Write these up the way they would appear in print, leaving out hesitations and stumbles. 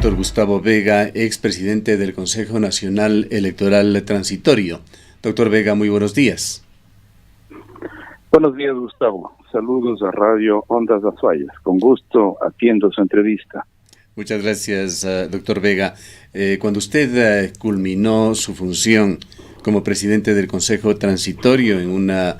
doctor Gustavo Vega, expresidente del Consejo Nacional Electoral Transitorio. Doctor Vega, muy buenos días. Buenos días, Gustavo. Saludos a Radio Ondas Azuayas. Con gusto atiendo su entrevista. Muchas gracias, doctor Vega. Cuando usted culminó su función como presidente del Consejo Transitorio en una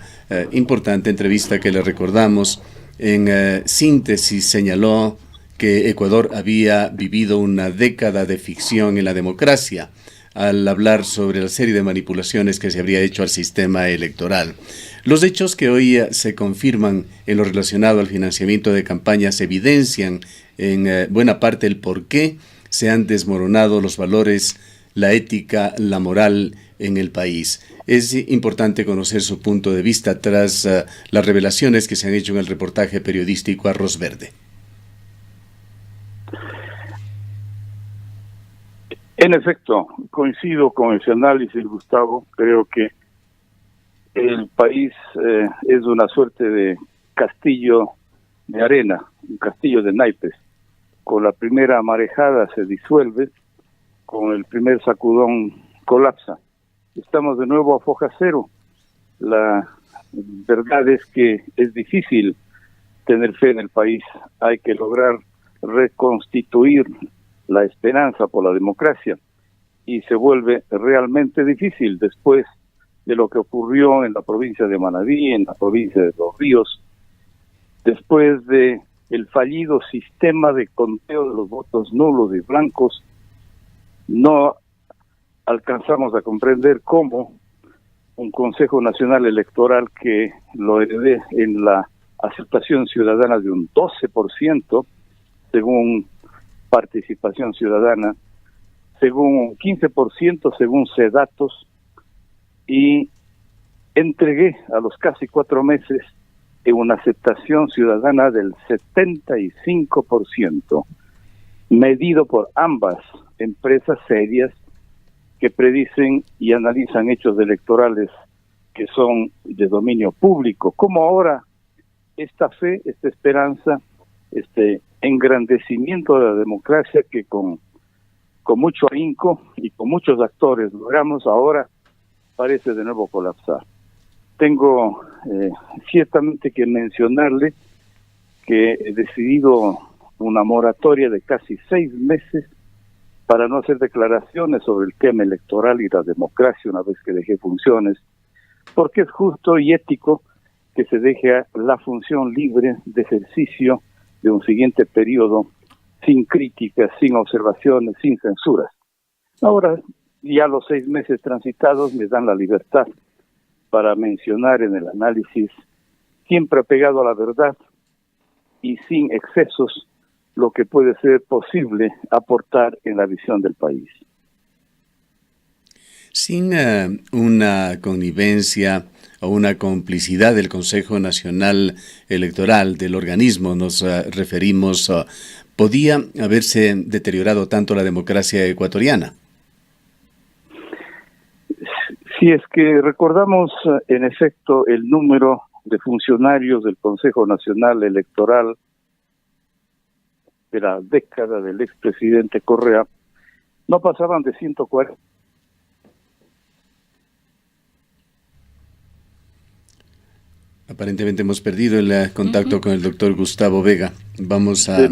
importante entrevista que le recordamos, en síntesis señaló que Ecuador había vivido una década de ficción en la democracia al hablar sobre la serie de manipulaciones que se habría hecho al sistema electoral. Los hechos que hoy se confirman en lo relacionado al financiamiento de campañas evidencian en buena parte el por qué se han desmoronado los valores, la ética, la moral en el país. Es importante conocer su punto de vista tras las revelaciones que se han hecho en el reportaje periodístico Arroz Verde. En efecto, coincido con ese análisis, Gustavo. Creo que el país es una suerte de castillo de arena, un castillo de naipes. Con la primera marejada se disuelve, con el primer sacudón colapsa. Estamos de nuevo a foja cero. La verdad es que es difícil tener fe en el país. Hay que lograr reconstituir la esperanza por la democracia, y se vuelve realmente difícil después de lo que ocurrió en la provincia de Manabí, en la provincia de Los Ríos, después de el fallido sistema de conteo de los votos nulos y blancos. No alcanzamos a comprender cómo un Consejo Nacional Electoral que lo heredé en la aceptación ciudadana de un 12%, según participación ciudadana, según un 15% según CEDATOS, y entregué a los casi 4 meses en una aceptación ciudadana del 75%, medido por ambas empresas serias que predicen y analizan hechos electorales que son de dominio público. Como ahora esta fe, esta esperanza, este engrandecimiento de la democracia que con mucho ahínco y con muchos actores logramos, ahora parece de nuevo colapsar. Tengo ciertamente que mencionarle que he decidido una moratoria de casi 6 meses para no hacer declaraciones sobre el tema electoral y la democracia una vez que dejé funciones, porque es justo y ético que se deje la función libre de ejercicio de un siguiente periodo, sin críticas, sin observaciones, sin censuras. Ahora, ya los 6 meses transitados me dan la libertad para mencionar en el análisis, siempre apegado a la verdad y sin excesos, lo que puede ser posible aportar en la visión del país. Sin una connivencia o una complicidad del Consejo Nacional Electoral, del organismo nos referimos, ¿podía haberse deteriorado tanto la democracia ecuatoriana? Si es que recordamos en efecto el número de funcionarios del Consejo Nacional Electoral de la década del expresidente Correa, no pasaban de 140. Aparentemente hemos perdido el contacto con el doctor Gustavo Vega. Vamos a...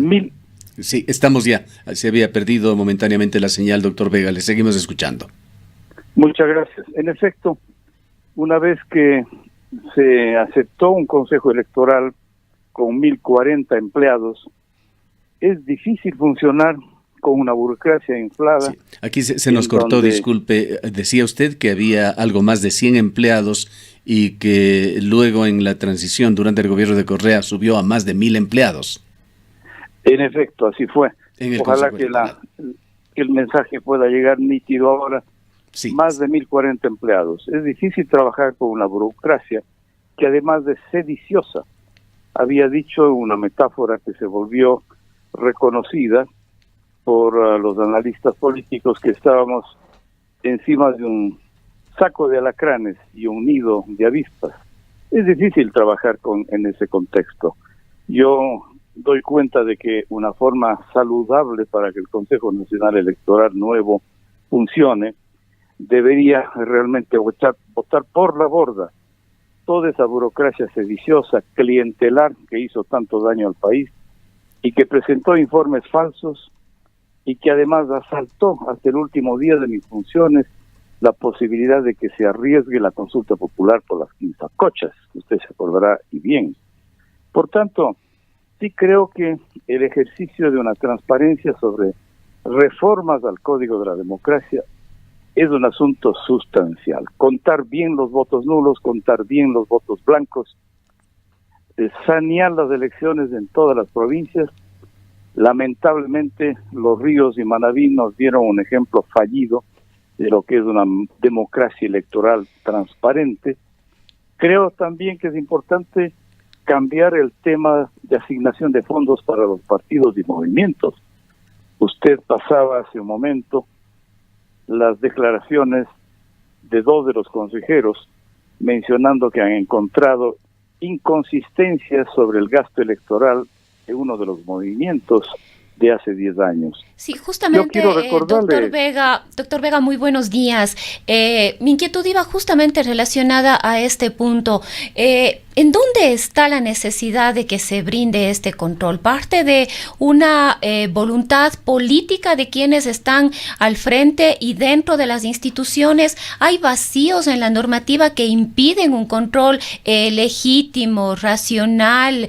Sí, estamos ya. Se había perdido momentáneamente la señal, doctor Vega. Le seguimos escuchando. Muchas gracias. En efecto, una vez que se aceptó un consejo electoral con 1.040 empleados, es difícil funcionar con una burocracia inflada. Sí. Aquí se nos cortó, disculpe. Decía usted que había algo más de 100 empleados y que luego en la transición durante el gobierno de Correa subió a más de 1.000 empleados. En efecto, así fue. Ojalá que el mensaje pueda llegar nítido ahora. Sí. Más de 1.040 empleados. Es difícil trabajar con una burocracia que, además de sediciosa, había dicho una metáfora que se volvió reconocida por los analistas políticos, que estábamos encima de un saco de alacranes y un nido de avispas. Es difícil trabajar en ese contexto. Yo doy cuenta de que una forma saludable para que el Consejo Nacional Electoral nuevo funcione debería realmente botar por la borda toda esa burocracia sediciosa, clientelar, que hizo tanto daño al país y que presentó informes falsos y que además asaltó hasta el último día de mis funciones la posibilidad de que se arriesgue la consulta popular por las quintacochas, usted se acordará y bien. Por tanto, sí creo que el ejercicio de una transparencia sobre reformas al Código de la Democracia es un asunto sustancial. Contar bien los votos nulos, contar bien los votos blancos, sanear las elecciones en todas las provincias. Lamentablemente, Los Ríos y Manabí nos dieron un ejemplo fallido de lo que es una democracia electoral transparente. Creo también que es importante cambiar el tema de asignación de fondos para los partidos y movimientos. Usted pasaba hace un momento las declaraciones de dos de los consejeros mencionando que han encontrado inconsistencias sobre el gasto electoral de uno de los movimientos de hace 10 años. Sí, justamente, doctor Vega, muy buenos días. Mi inquietud iba justamente relacionada a este punto. ¿En dónde está la necesidad de que se brinde este control? ¿Parte de una voluntad política de quienes están al frente y dentro de las instituciones? ¿Hay vacíos en la normativa que impiden un control legítimo, racional,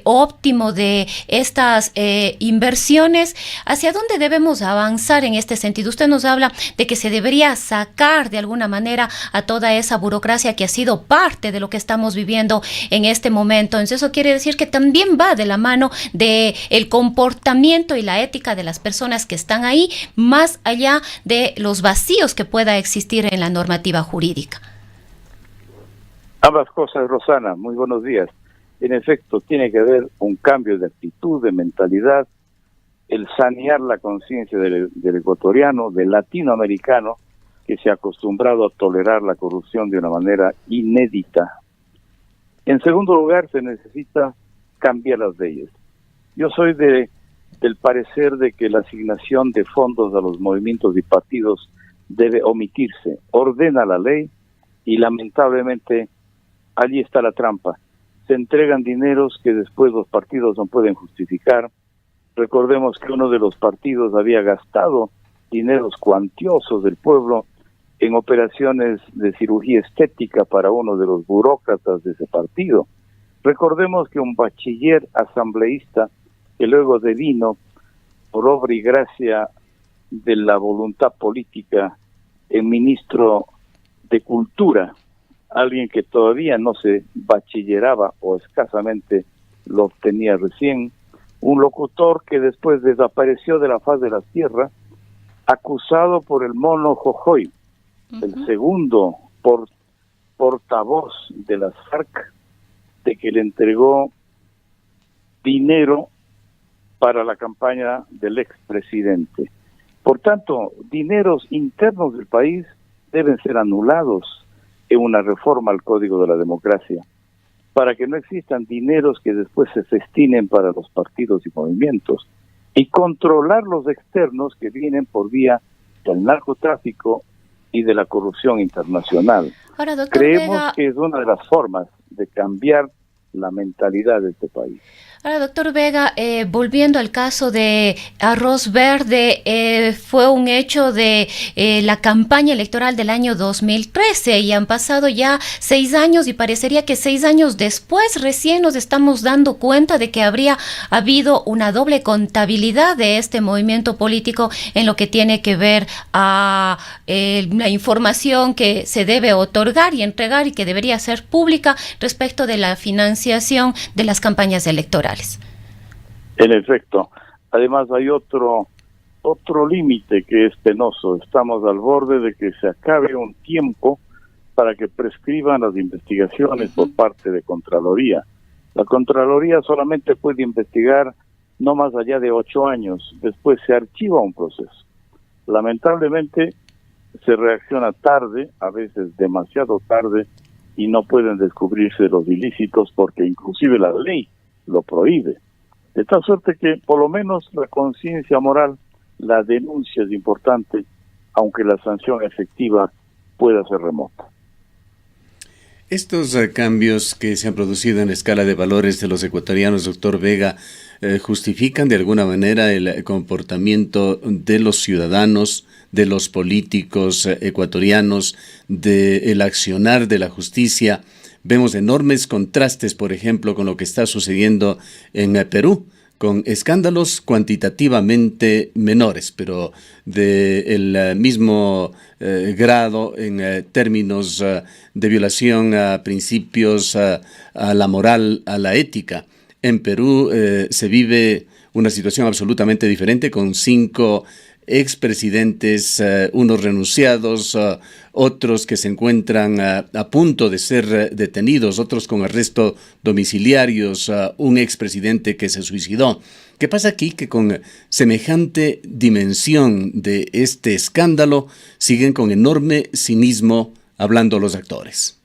óptimo de estas inversiones? ¿Hacia dónde debemos avanzar en este sentido? Usted nos habla de que se debería sacar de alguna manera a toda esa burocracia que ha sido parte de lo que estamos viviendo en este momento. Entonces eso quiere decir que también va de la mano de el comportamiento y la ética de las personas que están ahí, más allá de los vacíos que pueda existir en la normativa jurídica. Ambas cosas, Rosana, muy buenos días. En efecto, tiene que haber un cambio de actitud, de mentalidad, el sanear la conciencia del ecuatoriano, del latinoamericano, que se ha acostumbrado a tolerar la corrupción de una manera inédita. En segundo lugar, se necesita cambiar las leyes. Yo soy del parecer de que la asignación de fondos a los movimientos y partidos debe omitirse. Ordena la ley y lamentablemente allí está la trampa. Se entregan dineros que después los partidos no pueden justificar. Recordemos que uno de los partidos había gastado dineros cuantiosos del pueblo en operaciones de cirugía estética para uno de los burócratas de ese partido. Recordemos que un bachiller asambleísta que luego devino por obra y gracia de la voluntad política en ministro de Cultura, alguien que todavía no se bachilleraba o escasamente lo obtenía recién, un locutor que después desapareció de la faz de la tierra, acusado por el mono Jojoy, el segundo portavoz de las FARC, de que le entregó dinero para la campaña del expresidente. Por tanto, dineros internos del país deben ser anulados en una reforma al Código de la Democracia, para que no existan dineros que después se destinen para los partidos y movimientos, y controlar los externos que vienen por vía del narcotráfico y de la corrupción internacional. Ahora, doctor Creemos Vega, que es una de las formas de cambiar la mentalidad de este país. Ahora, doctor Vega, volviendo al caso de Arroz Verde, fue un hecho de la campaña electoral del año 2013 y han pasado ya 6 años y parecería que 6 años después recién nos estamos dando cuenta de que habría habido una doble contabilidad de este movimiento político en lo que tiene que ver a la información que se debe otorgar y entregar y que debería ser pública respecto de la financiación de las campañas electorales. En efecto, además hay otro límite que es penoso. Estamos al borde de que se acabe un tiempo para que prescriban las investigaciones por parte de Contraloría. La Contraloría solamente puede investigar no más allá de 8 años, después se archiva un proceso. Lamentablemente se reacciona tarde, a veces demasiado tarde, y no pueden descubrirse los ilícitos porque inclusive la ley lo prohíbe. De tal suerte que por lo menos la conciencia moral, la denuncia es importante, aunque la sanción efectiva pueda ser remota. Estos cambios que se han producido en la escala de valores de los ecuatorianos, doctor Vega, ¿justifican de alguna manera el comportamiento de los ciudadanos, de los políticos ecuatorianos, del accionar de la justicia? Vemos enormes contrastes, por ejemplo, con lo que está sucediendo en Perú, con escándalos cuantitativamente menores, pero del mismo grado en términos de violación a principios, a la moral, a la ética. En Perú se vive una situación absolutamente diferente, con 5 expresidentes, unos renunciados, otros que se encuentran a punto de ser detenidos, otros con arresto domiciliarios, un expresidente que se suicidó. ¿Qué pasa aquí? Que con semejante dimensión de este escándalo siguen con enorme cinismo hablando los actores.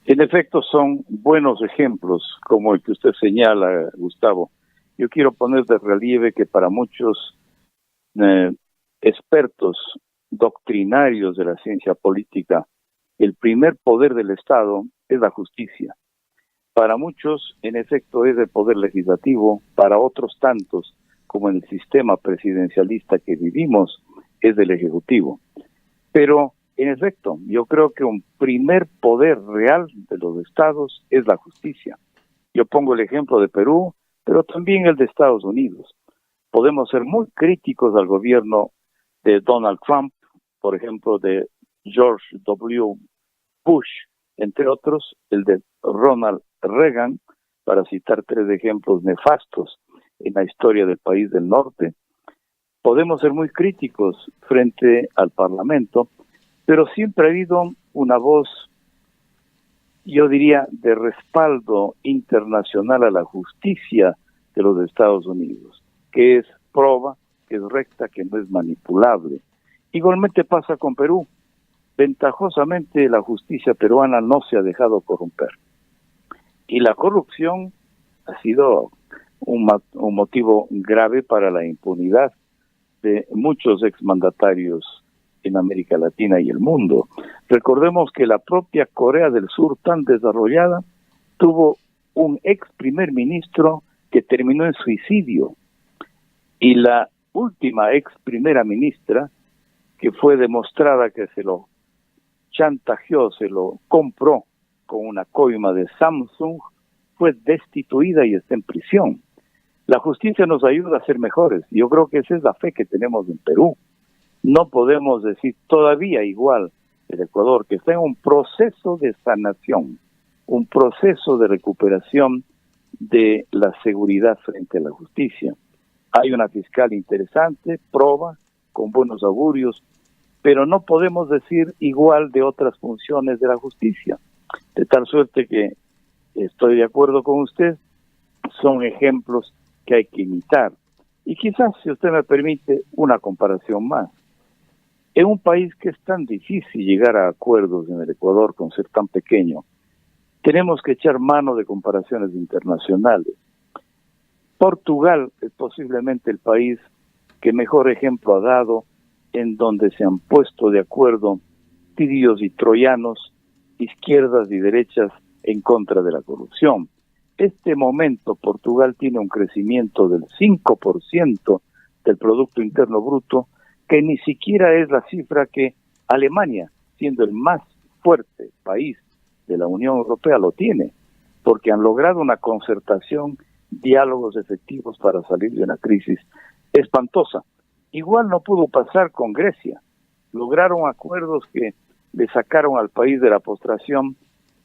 En efecto, son buenos ejemplos como el que usted señala, Gustavo. Yo quiero poner de relieve que para muchos expertos doctrinarios de la ciencia política, el primer poder del Estado es la justicia. Para muchos, en efecto, es el poder legislativo, para otros tantos, como en el sistema presidencialista que vivimos, es el ejecutivo. Pero, en efecto, yo creo que un primer poder real de los estados es la justicia. Yo pongo el ejemplo de Perú, pero también el de Estados Unidos. Podemos ser muy críticos al gobierno de Donald Trump, por ejemplo, de George W. Bush, entre otros, el de Ronald Reagan, para citar 3 ejemplos nefastos en la historia del país del norte. Podemos ser muy críticos frente al Parlamento, pero siempre ha habido una voz, yo diría, de respaldo internacional a la justicia de los Estados Unidos, que es proba, que es recta, que no es manipulable. Igualmente pasa con Perú. Ventajosamente la justicia peruana no se ha dejado corromper. Y la corrupción ha sido un motivo grave para la impunidad de muchos exmandatarios en América Latina y el mundo. Recordemos que la propia Corea del Sur, tan desarrollada, tuvo un ex primer ministro que terminó en suicidio. Y la última ex primera ministra, que fue demostrada que se lo chantajeó, se lo compró con una coima de Samsung, fue destituida y está en prisión. La justicia nos ayuda a ser mejores. Yo creo que esa es la fe que tenemos en Perú. No podemos decir todavía igual el Ecuador, que está en un proceso de sanación, un proceso de recuperación de la seguridad frente a la justicia. Hay una fiscal interesante, proba, con buenos augurios, pero no podemos decir igual de otras funciones de la justicia. De tal suerte que estoy de acuerdo con usted, son ejemplos que hay que imitar. Y quizás, si usted me permite, una comparación más. En un país que es tan difícil llegar a acuerdos en el Ecuador con ser tan pequeño, tenemos que echar mano de comparaciones internacionales. Portugal es posiblemente el país que mejor ejemplo ha dado, en donde se han puesto de acuerdo tirios y troyanos, izquierdas y derechas en contra de la corrupción. Este momento Portugal tiene un crecimiento del 5% del Producto Interno Bruto, que ni siquiera es la cifra que Alemania, siendo el más fuerte país de la Unión Europea, lo tiene, porque han logrado una concertación, diálogos efectivos para salir de una crisis espantosa. Igual no pudo pasar con Grecia. Lograron acuerdos que le sacaron al país de la postración,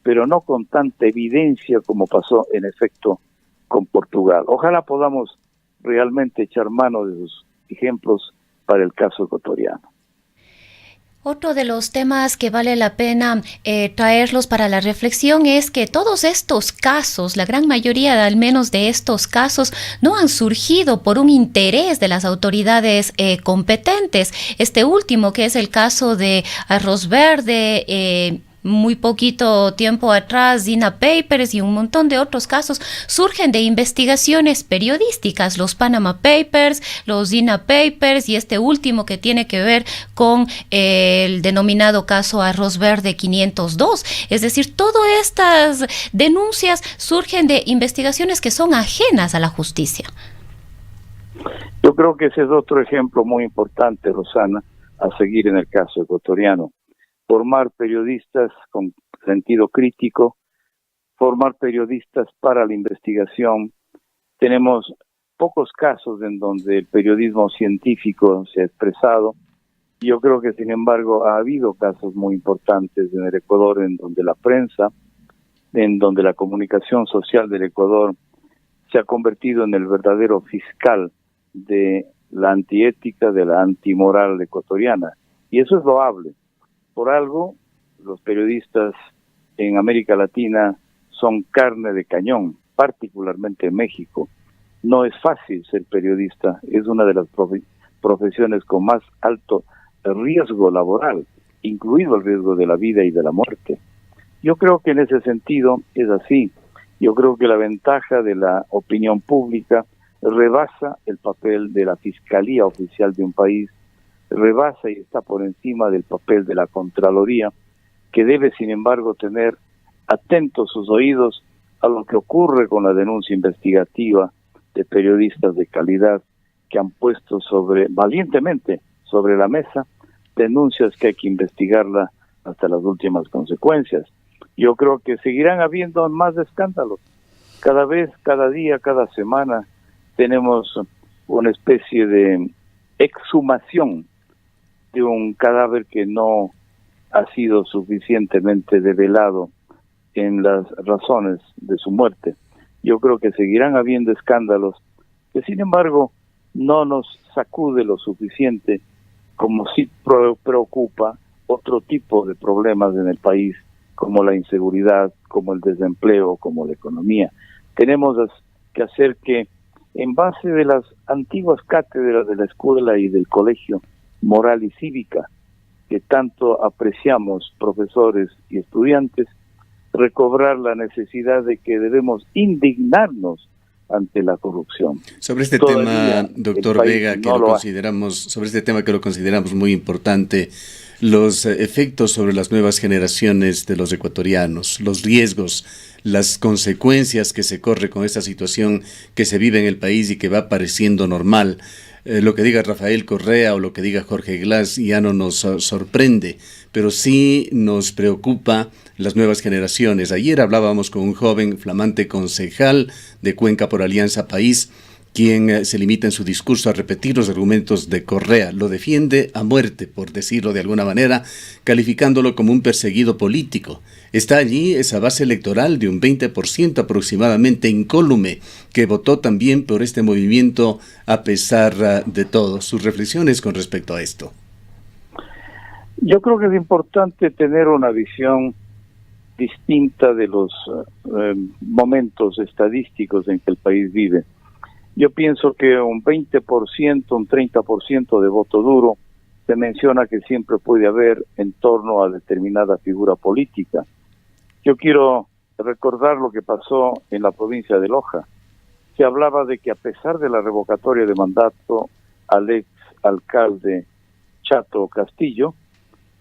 pero no con tanta evidencia como pasó en efecto con Portugal. Ojalá podamos realmente echar mano de sus ejemplos para el caso ecuatoriano. Otro de los temas que vale la pena traerlos para la reflexión es que todos estos casos, la gran mayoría al menos de estos casos, no han surgido por un interés de las autoridades competentes. Este último, que es el caso de Arroz Verde, muy poquito tiempo atrás, Dina Papers y un montón de otros casos surgen de investigaciones periodísticas, los Panama Papers, los Dina Papers y este último que tiene que ver con el denominado caso Arroz Verde 502. Es decir, todas estas denuncias surgen de investigaciones que son ajenas a la justicia. Yo creo que ese es otro ejemplo muy importante, Rosana, a seguir en el caso ecuatoriano. Formar periodistas con sentido crítico, formar periodistas para la investigación. Tenemos pocos casos en donde el periodismo científico se ha expresado. Yo creo que, sin embargo, ha habido casos muy importantes en el Ecuador en donde la prensa, en donde la comunicación social del Ecuador se ha convertido en el verdadero fiscal de la antiética, de la antimoral ecuatoriana. Y eso es loable. Por algo, los periodistas en América Latina son carne de cañón, particularmente en México. No es fácil ser periodista, es una de las profesiones con más alto riesgo laboral, incluido el riesgo de la vida y de la muerte. Yo creo que en ese sentido es así. Yo creo que la ventaja de la opinión pública rebasa el papel de la Fiscalía Oficial de un país, rebasa y está por encima del papel de la Contraloría, que debe, sin embargo, tener atentos sus oídos a lo que ocurre con la denuncia investigativa de periodistas de calidad que han puesto valientemente sobre la mesa denuncias que hay que investigarla hasta las últimas consecuencias. Yo creo que seguirán habiendo más escándalos. Cada vez, cada día, cada semana tenemos una especie de exhumación de un cadáver que no ha sido suficientemente develado en las razones de su muerte. Yo creo que seguirán habiendo escándalos que, sin embargo, no nos sacude lo suficiente como sí preocupa otro tipo de problemas en el país, como la inseguridad, como el desempleo, como la economía. Tenemos que hacer que, en base de las antiguas cátedras de la escuela y del colegio moral y cívica, que tanto apreciamos profesores y estudiantes, recobrar la necesidad de que debemos indignarnos ante la corrupción. Sobre este tema, doctor Vega, que sobre este tema que lo consideramos muy importante, los efectos sobre las nuevas generaciones de los ecuatorianos, los riesgos, las consecuencias que se corre con esta situación que se vive en el país y que va pareciendo normal. Lo que diga Rafael Correa o lo que diga Jorge Glass ya no nos sorprende, pero sí nos preocupa las nuevas generaciones. Ayer hablábamos con un joven flamante concejal de Cuenca por Alianza País, quien se limita en su discurso a repetir los argumentos de Correa. Lo defiende a muerte, por decirlo de alguna manera, calificándolo como un perseguido político. Está allí esa base electoral de un 20% aproximadamente incólume, que votó también por este movimiento a pesar de todo. Sus reflexiones con respecto a esto. Yo creo que es importante tener una visión distinta de los momentos estadísticos en que el país vive. Yo pienso que un 20%, un 30% de voto duro se menciona que siempre puede haber en torno a determinada figura política. Yo quiero recordar lo que pasó en la provincia de Loja. Se hablaba de que, a pesar de la revocatoria de mandato al ex alcalde Chato Castillo,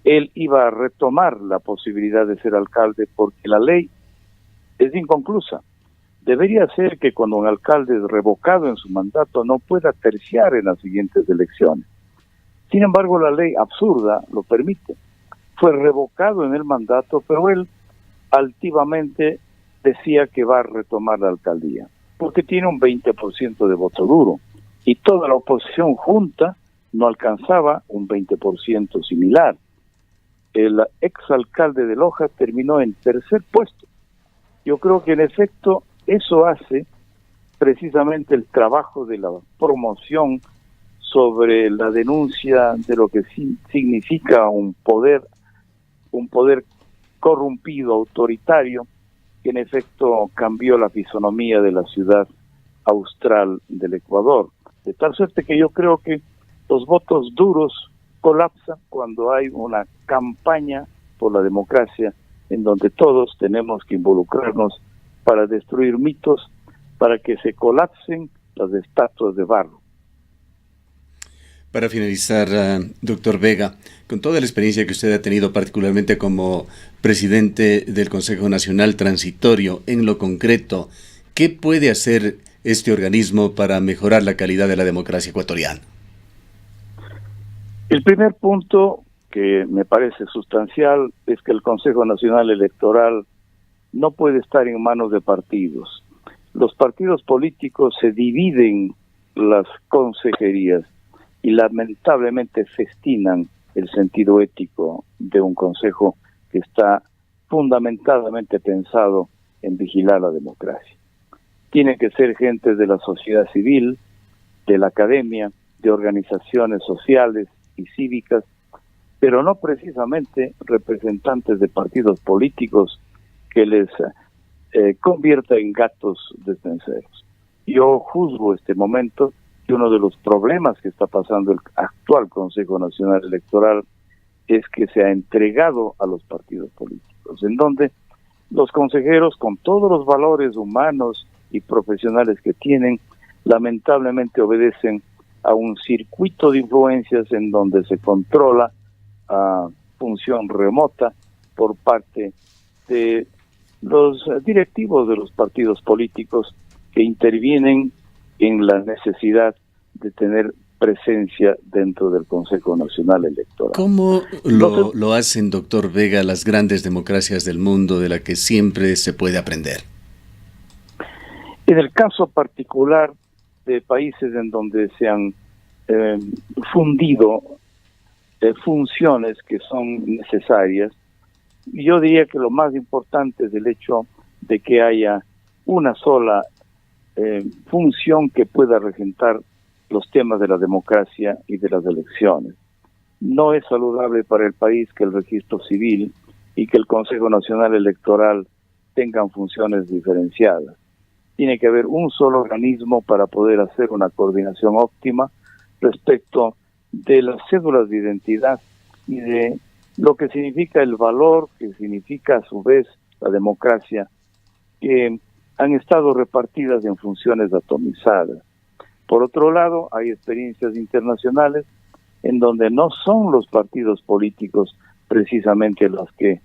él iba a retomar la posibilidad de ser alcalde porque la ley es inconclusa. Debería ser que cuando un alcalde es revocado en su mandato no pueda terciar en las siguientes elecciones. Sin embargo, la ley absurda lo permite. Fue revocado en el mandato, pero él altivamente decía que va a retomar la alcaldía, porque tiene un 20% de voto duro, y toda la oposición junta no alcanzaba un 20% similar. El exalcalde de Loja terminó en tercer puesto. Yo creo que en efecto eso hace precisamente el trabajo de la promoción sobre la denuncia de lo que significa un poder corrompido, autoritario, que en efecto cambió la fisonomía de la ciudad austral del Ecuador. De tal suerte que yo creo que los votos duros colapsan cuando hay una campaña por la democracia en donde todos tenemos que involucrarnos para destruir mitos, para que se colapsen las estatuas de barro. Para finalizar, doctor Vega, con toda la experiencia que usted ha tenido particularmente como presidente del Consejo Nacional Transitorio, en lo concreto, ¿qué puede hacer este organismo para mejorar la calidad de la democracia ecuatoriana? El primer punto que me parece sustancial es que el Consejo Nacional Electoral no puede estar en manos de partidos. Los partidos políticos se dividen las consejerías y lamentablemente festinan el sentido ético de un consejo que está fundamentadamente pensado en vigilar la democracia. Tiene que ser gente de la sociedad civil, de la academia, de organizaciones sociales y cívicas, pero no precisamente representantes de partidos políticos que les convierta en gatos despenseros. Yo juzgo este momento que uno de los problemas que está pasando el actual Consejo Nacional Electoral es que se ha entregado a los partidos políticos, en donde los consejeros, con todos los valores humanos y profesionales que tienen, lamentablemente obedecen a un circuito de influencias en donde se controla a función remota por parte de los directivos de los partidos políticos que intervienen en la necesidad de tener presencia dentro del Consejo Nacional Electoral. ¿Cómo lo hacen, doctor Vega, las grandes democracias del mundo de la que siempre se puede aprender? En el caso particular de países en donde se han fundido funciones que son necesarias, yo diría que lo más importante es el hecho de que haya una sola función que pueda regentar los temas de la democracia y de las elecciones. No es saludable para el país que el registro civil y que el Consejo Nacional Electoral tengan funciones diferenciadas. Tiene que haber un solo organismo para poder hacer una coordinación óptima respecto de las cédulas de identidad y de lo que significa el valor, que significa a su vez la democracia, que han estado repartidas en funciones atomizadas. Por otro lado, hay experiencias internacionales en donde no son los partidos políticos precisamente los que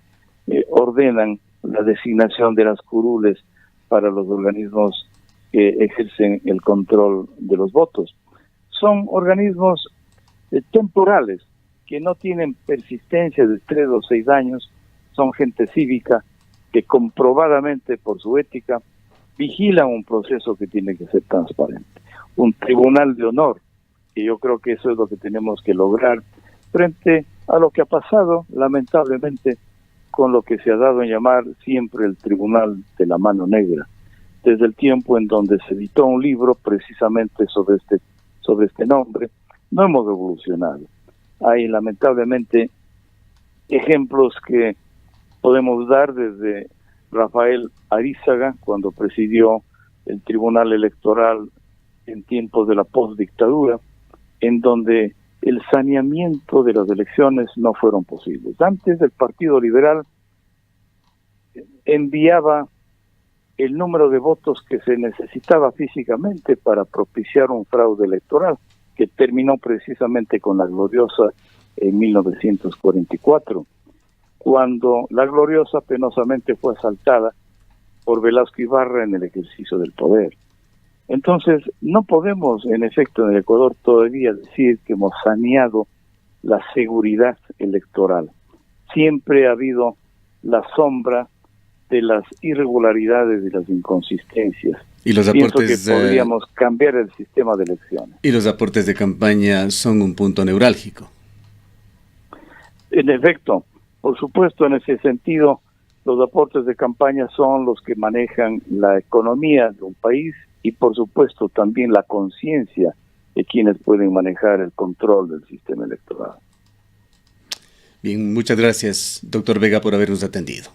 ordenan la designación de las curules para los organismos que ejercen el control de los votos. Son organismos temporales que no tienen persistencia de 3 o 6 años, son gente cívica que comprobadamente por su ética vigilan un proceso que tiene que ser transparente. Un tribunal de honor, que yo creo que eso es lo que tenemos que lograr frente a lo que ha pasado, lamentablemente, con lo que se ha dado en llamar siempre el Tribunal de la Mano Negra, desde el tiempo en donde se editó un libro precisamente sobre este nombre. No hemos evolucionado. Hay lamentablemente ejemplos que podemos dar desde Rafael Arízaga, cuando presidió el Tribunal Electoral en tiempos de la postdictadura, en donde el saneamiento de las elecciones no fueron posibles. Antes el Partido Liberal enviaba el número de votos que se necesitaba físicamente para propiciar un fraude electoral, que terminó precisamente con la Gloriosa en 1944, cuando la Gloriosa penosamente fue asaltada por Velasco Ibarra en el ejercicio del poder. Entonces, no podemos, en efecto, en el Ecuador todavía decir que hemos saneado la seguridad electoral. Siempre ha habido la sombra de las irregularidades y las inconsistencias. Y los aportes, pienso que podríamos cambiar el sistema de elecciones. Y los aportes de campaña son un punto neurálgico. En efecto, por supuesto, en ese sentido, los aportes de campaña son los que manejan la economía de un país y, por supuesto, también la conciencia de quienes pueden manejar el control del sistema electoral. Bien, muchas gracias, doctor Vega, por habernos atendido.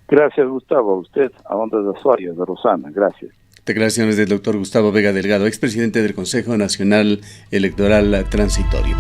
Gracias, Gustavo. A usted, a Ondas de Azuarias, de Rosana. Gracias. Declaraciones del doctor Gustavo Vega Delgado, expresidente del Consejo Nacional Electoral Transitorio.